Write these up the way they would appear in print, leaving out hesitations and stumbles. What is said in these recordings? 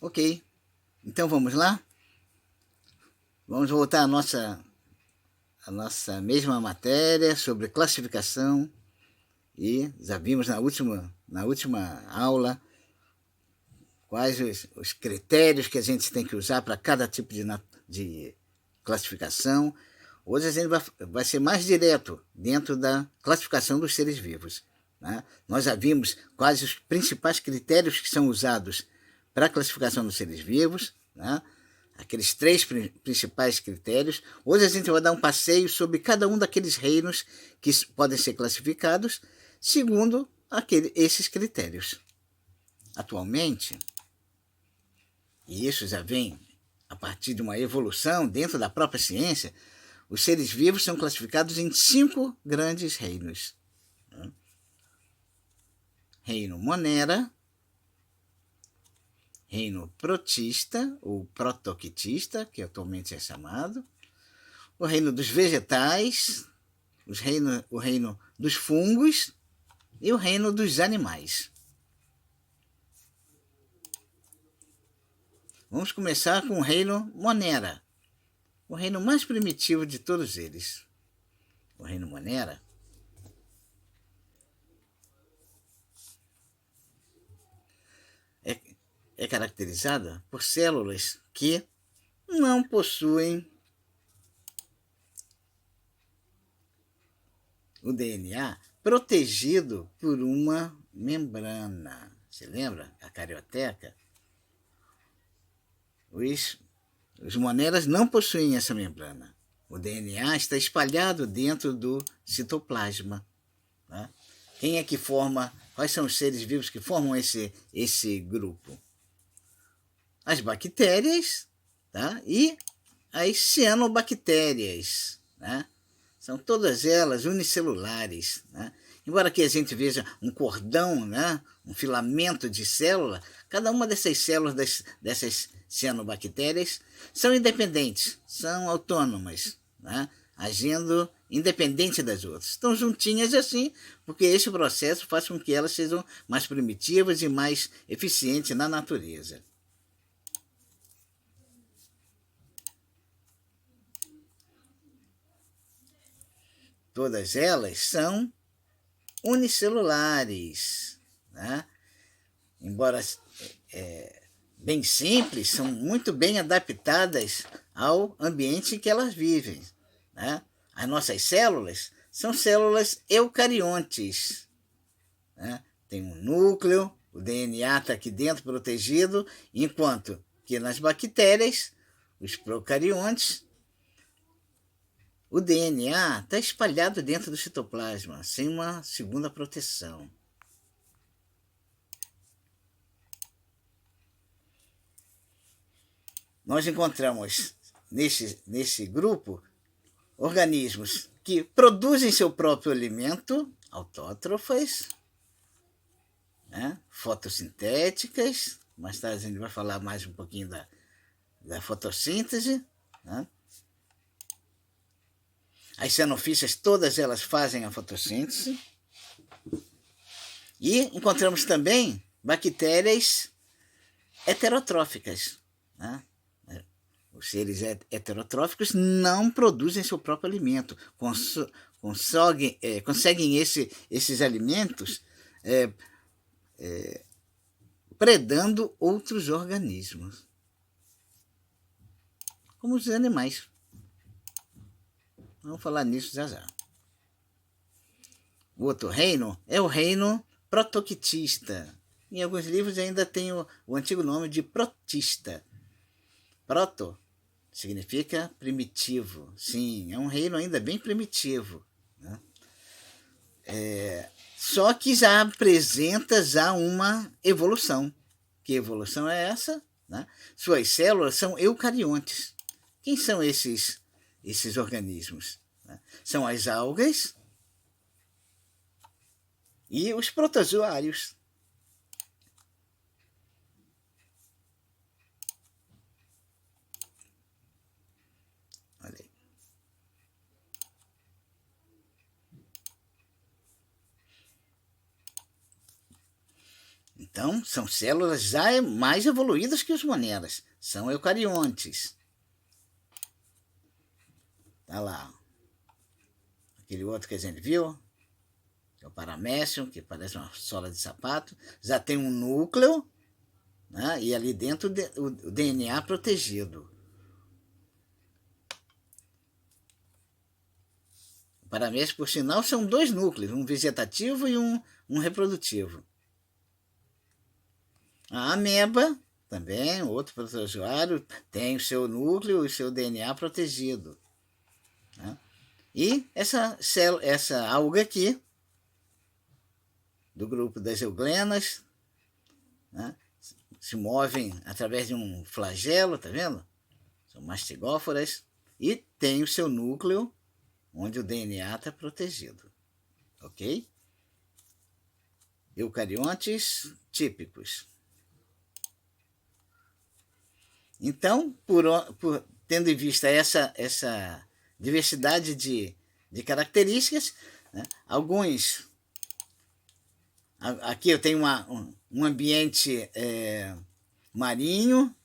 Ok, então vamos lá? Vamos voltar à nossa mesma matéria sobre classificação e já vimos na última aula quais os critérios que a gente tem que usar para cada tipo de classificação. Hoje a gente vai ser mais direto dentro da classificação dos seres vivos. Né? Nós já vimos quais os principais critérios que são usados para a classificação dos seres vivos, né? Aqueles 3 principais critérios. Hoje a gente vai dar um passeio sobre cada um daqueles reinos que podem ser classificados segundo esses critérios. Atualmente, e isso já vem a partir de uma evolução dentro da própria ciência, os seres vivos são classificados em 5 grandes reinos. Reino Monera, reino protista, ou protoctista, que atualmente é chamado, o reino dos vegetais, o reino dos fungos e o reino dos animais. Vamos começar com o reino Monera, o reino mais primitivo de todos eles. O reino Monera é caracterizada por células que não possuem o DNA protegido por uma membrana. Você lembra? A carioteca? Os moneras não possuem essa membrana. O DNA está espalhado dentro do citoplasma. Né? Quem é que forma? Quais são os seres vivos que formam esse grupo? As bactérias, tá? E as cianobactérias, né? São todas elas unicelulares, né? Embora aqui a gente veja um cordão, né? Um filamento de célula, cada uma dessas células dessas cianobactérias são independentes, são autônomas, né? Agindo independente das outras. Estão juntinhas assim, porque esse processo faz com que elas sejam mais primitivas e mais eficientes na natureza. Todas elas são unicelulares, né? Embora bem simples, são muito bem adaptadas ao ambiente em que elas vivem. Né? As nossas células são células eucariontes. Né? Tem um núcleo, o DNA está aqui dentro protegido, enquanto que nas bactérias, os procariontes, o DNA está espalhado dentro do citoplasma, sem uma segunda proteção. Nós encontramos nesse grupo organismos que produzem seu próprio alimento, autótrofas, né? Fotossintéticas. Mais tarde a gente vai falar mais um pouquinho da fotossíntese. Né? As cianofícias, todas elas fazem a fotossíntese. E encontramos também bactérias heterotróficas. Né? Os seres heterotróficos não produzem seu próprio alimento, conseguem esses alimentos predando outros organismos, como os animais. Vamos falar nisso já já. O outro reino é o reino protoctista. Em alguns livros ainda tem o antigo nome de protista. Proto significa primitivo. Sim, é um reino ainda bem primitivo. Né? Só que já apresenta uma evolução. Que evolução é essa? Né? Suas células são eucariontes. Quem são esses organismos? Né? São as algas e os protozoários. Olha aí. Então, são células já mais evoluídas que os moneras. São eucariontes. Tá lá. Aquele outro que a gente viu, que é o paramécio, que parece uma sola de sapato. Já tem um núcleo, né? E ali dentro o DNA protegido. O paramécio, por sinal, são dois núcleos, um vegetativo e um reprodutivo. A ameba, também, outro protozoário, tem o seu núcleo e o seu DNA protegido. Né? E essa alga aqui, do grupo das euglenas, né? Se movem através de um flagelo, tá vendo? São mastigóforas e tem o seu núcleo onde o DNA está protegido. Ok? Eucariontes típicos. Então, tendo em vista essa diversidade de características, né, aqui eu tenho um ambiente marinho,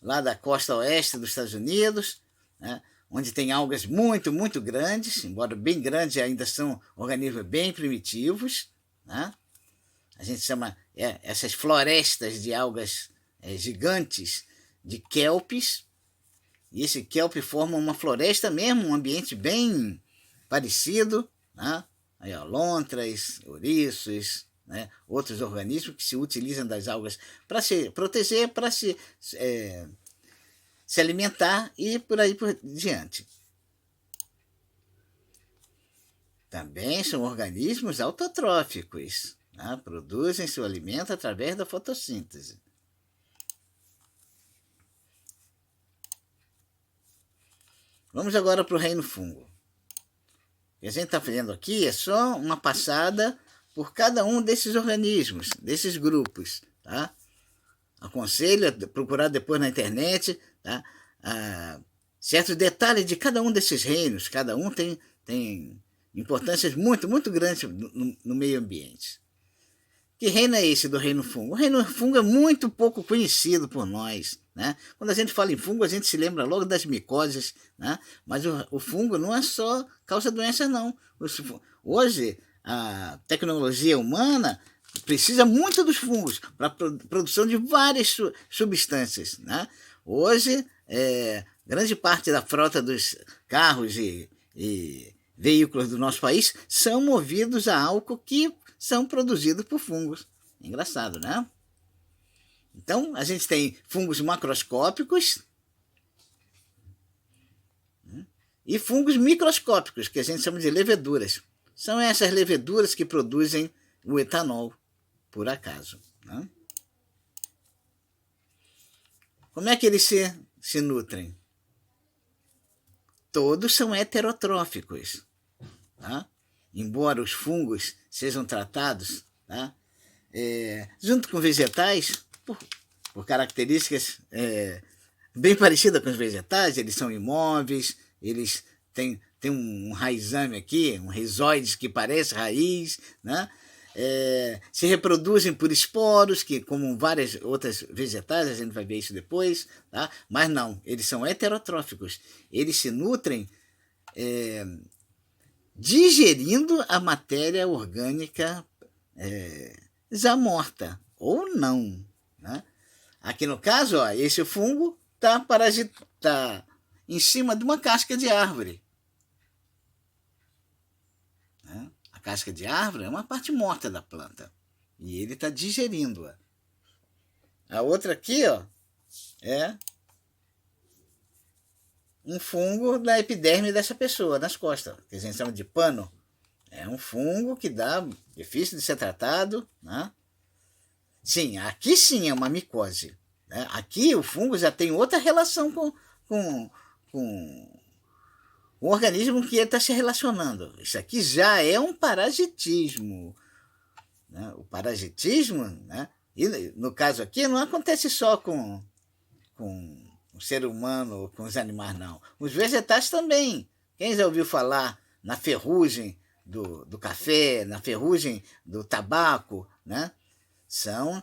lá da costa oeste dos Estados Unidos, né, onde tem algas muito, muito grandes, embora bem grandes, ainda são organismos bem primitivos. Né? A gente chama essas florestas de algas gigantes de kelpes, e esse kelp forma uma floresta mesmo, um ambiente bem parecido, né? Aí, ó, lontras, ouriços, né? Outros organismos que se utilizam das algas para se proteger, para se alimentar e por aí por diante. Também são organismos autotróficos, né? Produzem seu alimento através da fotossíntese. Vamos agora para o reino fungo. O que a gente está fazendo aqui é só uma passada por cada um desses organismos, desses grupos. Tá? Aconselho a procurar depois na internet, tá? Certos detalhes de cada um desses reinos. Cada um tem importâncias muito, muito grandes no meio ambiente. Que reino é esse do reino fungo? O reino fungo é muito pouco conhecido por nós. Né? Quando a gente fala em fungo, a gente se lembra logo das micoses, né? Mas o fungo não é só causa doenças, não. Hoje, a tecnologia humana precisa muito dos fungos para a produção de várias substâncias. Né? Hoje, grande parte da frota dos carros e veículos do nosso país são movidos a álcool que são produzidos por fungos. Engraçado, né? Então, a gente tem fungos macroscópicos e fungos microscópicos, que a gente chama de leveduras. São essas leveduras que produzem o etanol, por acaso. Né? Como é que eles se nutrem? Todos são heterotróficos. Tá? Embora os fungos sejam tratados, tá? Junto com vegetais, por características bem parecidas com os vegetais, eles são imóveis, eles têm um raizame aqui, um rizoide que parece raiz, né? Se reproduzem por esporos, que como várias outras vegetais, a gente vai ver isso depois, tá? Mas não, eles são heterotróficos, eles se nutrem digerindo a matéria orgânica já morta, ou não. Né? Aqui no caso, ó, esse fungo está em cima de uma casca de árvore. Né? A casca de árvore é uma parte morta da planta. E ele está digerindo-a. A outra aqui, ó, é um fungo da epiderme dessa pessoa, nas costas, que a gente chama de pano. É um fungo que difícil de ser tratado. Né? Sim, aqui sim é uma micose. Né? Aqui o fungo já tem outra relação com o organismo que ele está se relacionando. Isso aqui já é um parasitismo. Né? O parasitismo, né? E no caso aqui, não acontece só com o ser humano ou com os animais, não. Os vegetais também. Quem já ouviu falar na ferrugem do café, na ferrugem do tabaco, né? São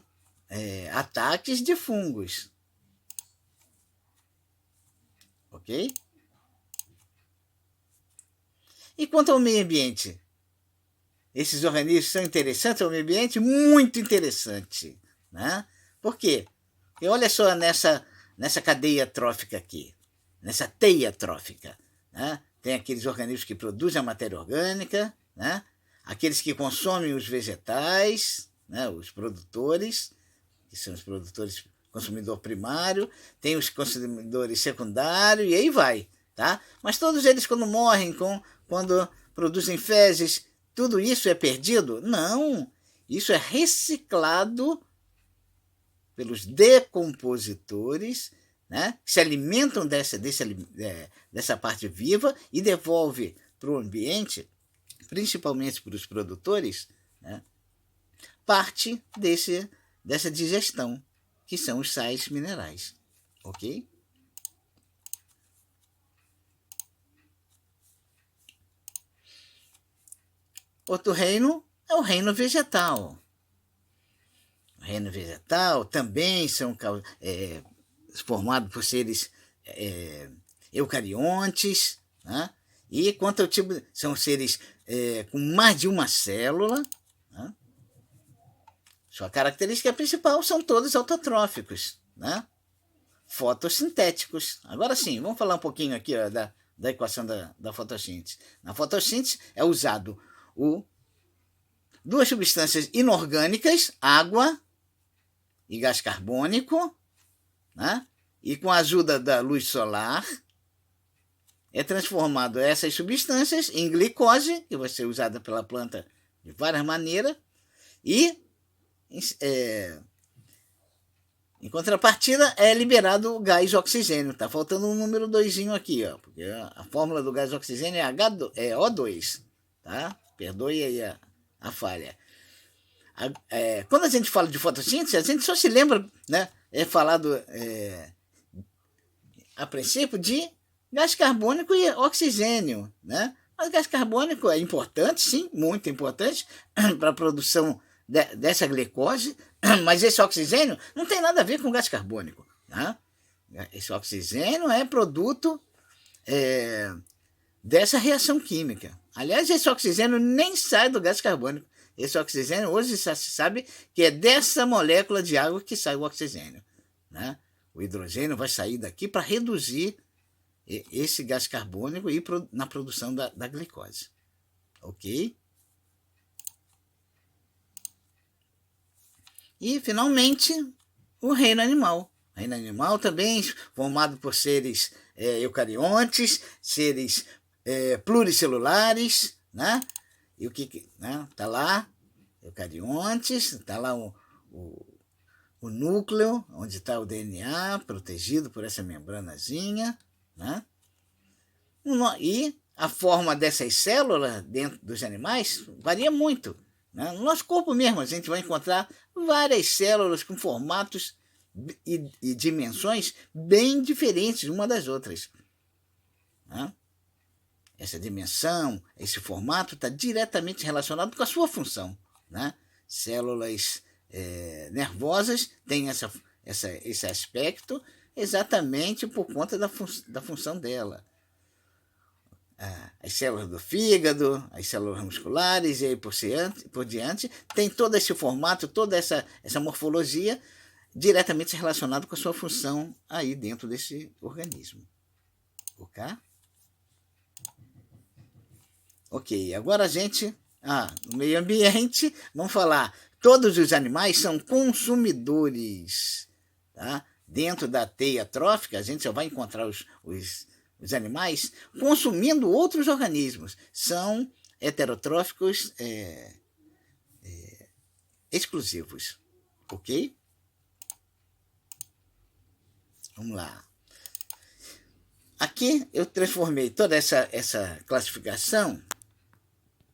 ataques de fungos. Ok? E quanto ao meio ambiente? Esses organismos são interessantes ao meio ambiente? Muito interessante. Né? Por quê? E olha só nessa cadeia trófica aqui, nessa teia trófica. Né? Tem aqueles organismos que produzem a matéria orgânica, né? Aqueles que consomem os vegetais, né? Os produtores, que são os produtores consumidor primário, tem os consumidores secundários, e aí vai. Tá? Mas todos eles, quando morrem, quando produzem fezes, tudo isso é perdido? Não. Isso é reciclado pelos decompositores, né, que se alimentam dessa parte viva e devolve para o ambiente, principalmente para os produtores, né, parte dessa digestão, que são os sais minerais. Ok? Outro reino é o reino vegetal. O reino vegetal também são formados por seres eucariontes, né? E quanto ao tipo, são seres com mais de uma célula, né? Sua característica principal são todos autotróficos, né? Fotossintéticos. Agora sim, vamos falar um pouquinho aqui da equação da fotossíntese. Na fotossíntese é usado duas substâncias inorgânicas, água e gás carbônico, né? E com a ajuda da luz solar é transformado essas substâncias em glicose, que vai ser usada pela planta de várias maneiras, e em contrapartida é liberado o gás oxigênio. Está faltando um número 2 aqui, ó, porque a fórmula do gás oxigênio é O2. Tá? Perdoe aí a falha. Quando a gente fala de fotossíntese, a gente só se lembra, né, falado a princípio de gás carbônico e oxigênio, né? Mas gás carbônico é importante, sim, muito importante para a produção dessa glicose, mas esse oxigênio não tem nada a ver com gás carbônico. Né? Esse oxigênio é produto dessa reação química. Aliás, esse oxigênio nem sai do gás carbônico. Esse oxigênio, hoje já se sabe que é dessa molécula de água que sai o oxigênio. Né? O hidrogênio vai sair daqui para reduzir esse gás carbônico e na produção da glicose. Ok? E, finalmente, o reino animal. O reino animal também formado por seres eucariontes, seres pluricelulares, né? E o que né? Tá lá, eucariontes, está lá o núcleo, onde está o DNA, protegido por essa membranazinha, né? E a forma dessas células dentro dos animais varia muito. Né? No nosso corpo mesmo, a gente vai encontrar várias células com formatos e dimensões bem diferentes uma das outras. Né? Essa dimensão, esse formato está diretamente relacionado com a sua função. Né? Células nervosas têm esse aspecto exatamente por conta da função dela. As células do fígado, as células musculares e aí por diante, tem todo esse formato, toda essa morfologia diretamente relacionada com a sua função aí dentro desse organismo. Ok? Ok, agora a gente, no meio ambiente, vamos falar, todos os animais são consumidores, tá? Dentro da teia trófica, a gente só vai encontrar os animais consumindo outros organismos. São heterotróficos exclusivos. Ok? Vamos lá. Aqui eu transformei toda essa classificação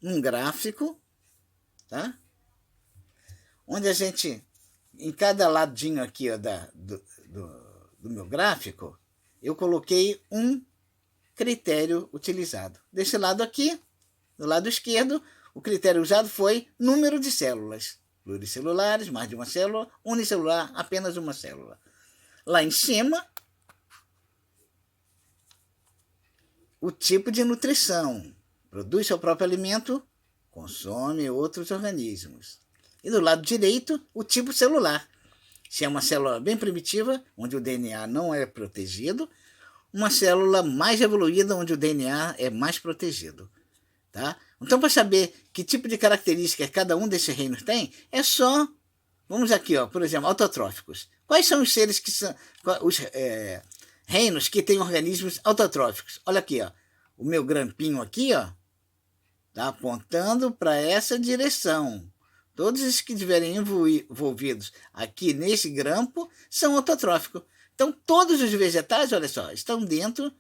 num gráfico, tá? Onde a gente, em cada ladinho aqui ó, do meu gráfico, eu coloquei um critério utilizado. Desse lado aqui, do lado esquerdo, o critério usado foi número de células. pluricelulares, mais de uma célula, unicelular, apenas uma célula. Lá em cima, o tipo de nutrição. Produz seu próprio alimento, consome outros organismos. E do lado direito, o tipo celular. Se é uma célula bem primitiva, onde o DNA não é protegido, uma célula mais evoluída, onde o DNA é mais protegido. Tá? Então, para saber que tipo de característica cada um desses reinos tem, é só... Vamos aqui, ó, por exemplo, autotróficos. Quais são os seres que são... Os reinos que têm organismos autotróficos? Olha aqui, ó. O meu grampinho aqui, ó, tá apontando para essa direção. Todos os que estiverem envolvidos aqui nesse grampo são autotróficos. Então, todos os vegetais, olha só, estão dentro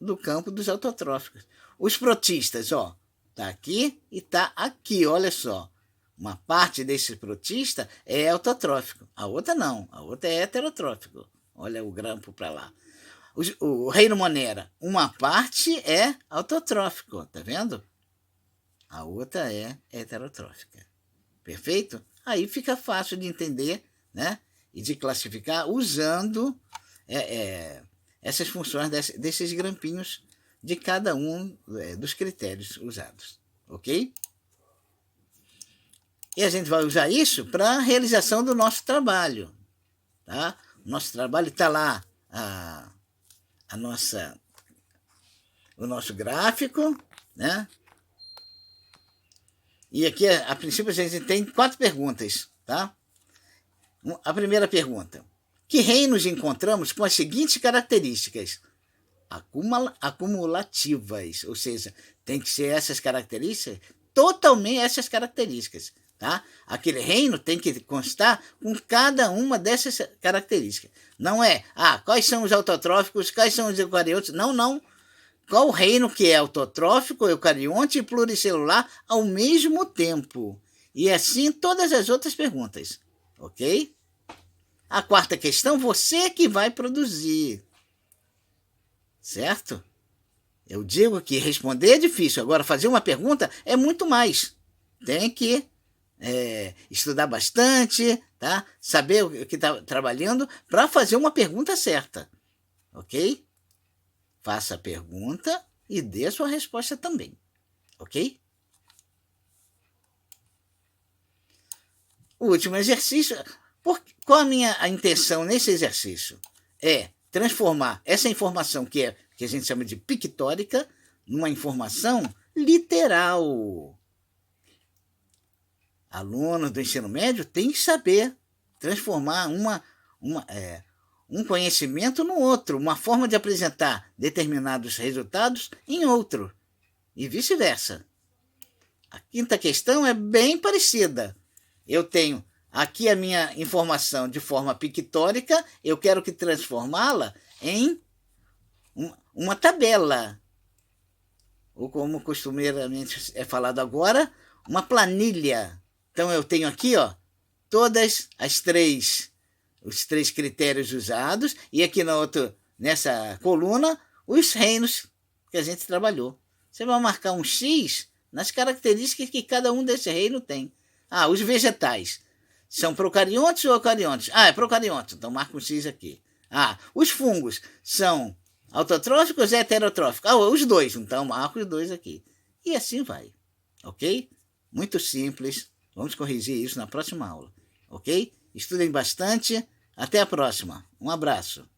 do campo dos autotróficos. Os protistas, ó, tá aqui e tá aqui, olha só. Uma parte desse protista é autotrófico, a outra não, a outra é heterotrófico. Olha o grampo para lá. O reino Monera, uma parte é autotrófico, tá vendo? A outra é heterotrófica. Perfeito? Aí fica fácil de entender, né? E de classificar usando essas funções desses grampinhos de cada um dos critérios usados. Ok? E a gente vai usar isso para a realização do nosso trabalho. Tá? O nosso trabalho está lá, o nosso gráfico, né? E aqui, a princípio, a gente tem 4 perguntas, tá? A primeira pergunta: que reinos encontramos com as seguintes características? Acumulativas, ou seja, tem que ser essas características, totalmente essas características, tá? Aquele reino tem que constar com cada uma dessas características. Não é, quais são os autotróficos, quais são os eucariotos, não. Qual reino que é autotrófico, eucarionte e pluricelular ao mesmo tempo? E assim todas as outras perguntas, ok? A quarta questão, você que vai produzir, certo? Eu digo que responder é difícil, agora fazer uma pergunta é muito mais. Tem que estudar bastante, tá? Saber o que está trabalhando para fazer uma pergunta certa, ok? Faça a pergunta e dê a sua resposta também, ok? O último exercício, qual a minha intenção nesse exercício? É transformar essa informação que a gente chama de pictórica numa informação literal. Aluno do ensino médio tem que saber transformar um conhecimento no outro, uma forma de apresentar determinados resultados em outro, e vice-versa. A quinta questão é bem parecida. Eu tenho aqui a minha informação de forma pictórica, eu quero que transformá-la em uma tabela, ou como costumeiramente é falado agora, uma planilha. Então eu tenho aqui, ó, todas os 3 critérios usados, e aqui nessa coluna, os reinos que a gente trabalhou. Você vai marcar um X nas características que cada um desse reino tem. Os vegetais são procariontes ou eucariontes? É procarionte, então marca um X aqui. Os fungos são autotróficos ou heterotróficos? Os 2, então marca os 2 aqui. E assim vai, ok? Muito simples, vamos corrigir isso na próxima aula, ok? Estudem bastante. Até a próxima. Um abraço.